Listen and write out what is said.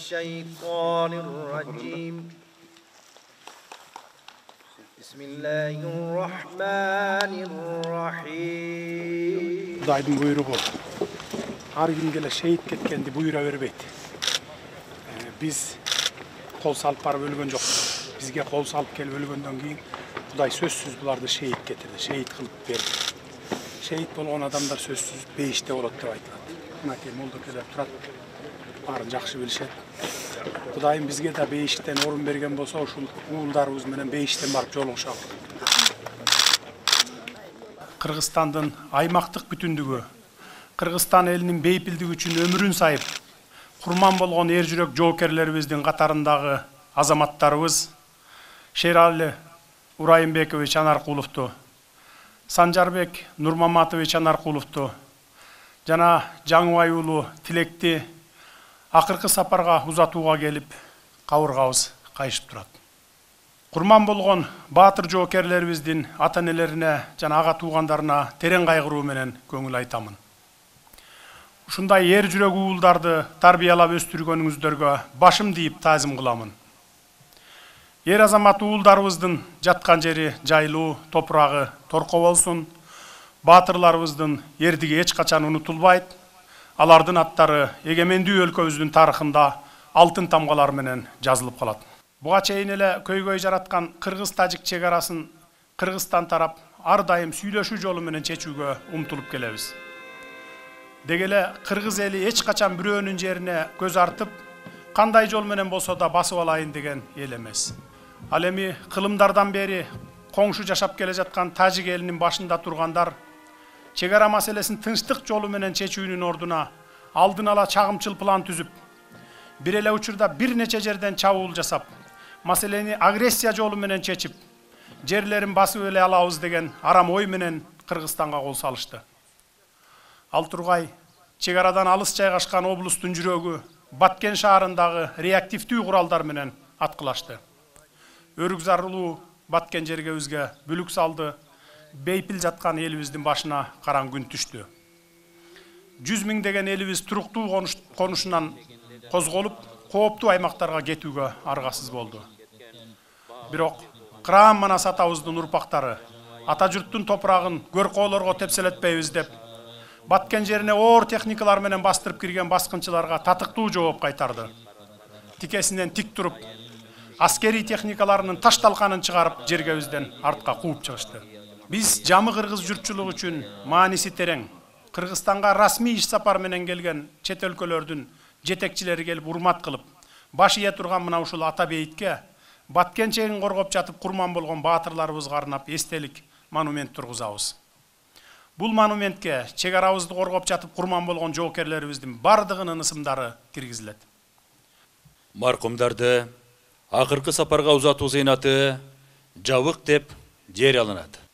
الشيطان الرجيم بسم الله الرحمن الرحيم Kudaydım buyruğu. Har kim gele şehit ketkendi buyura berbeydi. Biz kol salıp barıp ölgön jok. Bizge kol salıp kelip ölgöndөн keyin Kuday sözsüz bulardı şehit getirdi. Şehit kılıp berdi. Şehit bolgon adamlar sözsüz beyişte bolot dep aytılат. Mынакей молдокелер турат. Баарын жакшы билишет. Kudayım bizge de beyişten orun bergen bolsa uşul uulдарыбыз менен beyişten barıp жолугушалы. Kırgızstandın aymактык бүтүндүгү, Kırgızstan элинин бейпилдиги үчүн өмүрүн сайып, курман болгон эр жүрөк жоокерлерибиздин катарындагы азаматтарыбыз Шерали Урайымбекович Анаркуловду, Санжарбек Нурмаматович Анаркуловду жана Жаңыбай уулу Тилекти акыркы сапарга узатууга келип, кабыргабыз кайышып турат. Курман болгон баатыр жоокерлерибиздин ата-энелерине жана ага туугандарына терең кайгыруу менен көңүл айтамын. Ушундай эр жүрөк уулдарды тарбиялап өстүргөнүңүздөргө башым дейип таазим кыламын. Эр азамат уулдарыбыздын жаткан жери жайлуу, топурагы торко болсун. Баатырларыбыздын эрдиги эч качан унутулбайт. Алардын аттары эгемендүү өлкөбүздүн тарыхында алтын тамгалар менен жазылып калат. Буга чейин эле көйгөй жараткан кыргыз-тажик чек арасын Кыргызстан тарап ар дайым сүйлөшүү жолу менен чечүүгө умтулуп келебиз. Деги эле кыргыз эли эч качан бирөөнүн жерине көз артып, кандай жол менен болсо да басып алайын деген эл эмес. Ал эми кылымдардан бери коңшу жашап келе жаткан тажик элинин башында тургандар чек ара маселесин тынчтык жолу менен чечүүнүн ордуна алдын ала чагымчыл план түзүп, бир эле учурда бир нече жерден чабуул жасап, маселени агрессия жолу менен чечип, жерлерин басып эле алабыз деген арам ой менен Кыргызстанга кол салышты. Ал тургай чек арадан алыс жайгашкан облустун жүрөгү Баткен шаарындагы реактивдүү куралдар менен аткылашты. Өрүк зарылуу Баткен жергебизге бүлүк салды. Бейпил жаткан элибиздин башына караң күн түштү. 100 миңдеген элибиз туруктуу конушунан козголуп, кооптуу аймактарга кетүүгө аргасыз болду. Бирок Кырам Манас атабыздын урпактары ата журттун топурагын көркөөлөргө тепселетпейбиз деп, Баткен жерине оор техникалар менен бастырып кирген баскынчыларга татыктуу жооп кайтарды. Тикесинен тик туруп, аскери техникаларынын ташталканын чыгарып жергебизден артка кууп чыгышты. Биз жамы кыргыз журтчулугу үчүн мааниси терең, Кыргызстанга расмий иш сапар менен келген чет өлкөлөрдүн жетекчилери келип урмат кылып, баш ие турган мына ушул ата бейитке Баткен чегин коргоп жатып курман болгон баатырларыбызга арнап эстелик монумент тургузабыз. Бул монументке чек арабызды коргоп жатып курман болгон жоокерлерибиздин бардыгынын ысымдары киргизилет. Маркумдарды акыркы сапарга узатуу зыйнаты жабык деп жарыяланат.